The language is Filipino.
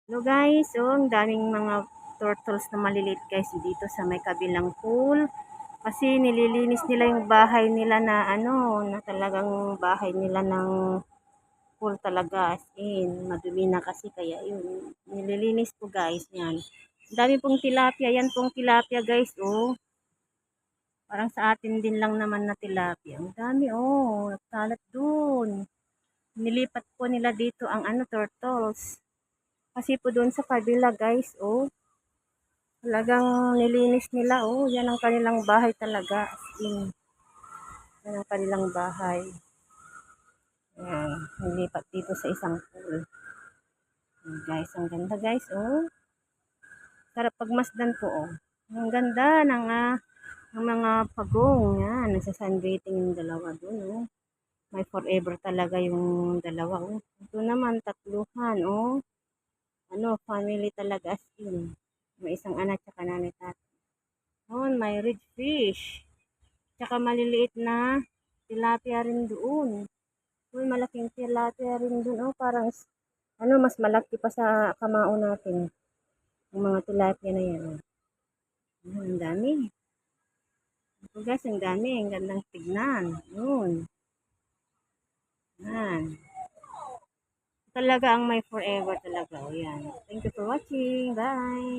Hello guys, ang daming mga turtles na maliliit guys dito sa may kabilang pool. Kasi nililinis nila yung bahay nila na na talagang bahay nila ng pool talaga as in. Madumi na kasi kaya yun. Nililinis ko guys yan. Ang dami pong tilapia. Yan pong tilapia guys oh. Parang sa atin din lang naman na tilapia. Ang dami oh. Nagkalat dun. Nilipat po nila dito ang turtles. Kasi po doon sa kabila guys, oh, talagang nilinis nila, oh, yan ang kanilang bahay talaga. As in, yan ang kanilang bahay. Ayan, nilipat dito sa isang pool. Ayan, guys, ang ganda guys, oh. Sarap pagmasdan po, oh. Ang ganda ng mga pagong, yan. Nagsasunbathing yung dalawa doon, oh. May forever talaga yung dalawa, oh. Ito naman, tatluhan, oh. Family talaga as in. May isang anak tsaka nanay tatay. Doon, may red fish. Tsaka maliliit na tilapia rin doon. Uy, malaking tilapia rin doon. Oh, parang mas malaki pa sa kamao natin. Ang mga tilapia na yan. Oh. Ang dami. Ito guys, ang dami. Ang gandang tignan. Yun. Yan. Talaga ang may forever talaga. O yan. Thank you for watching. Bye.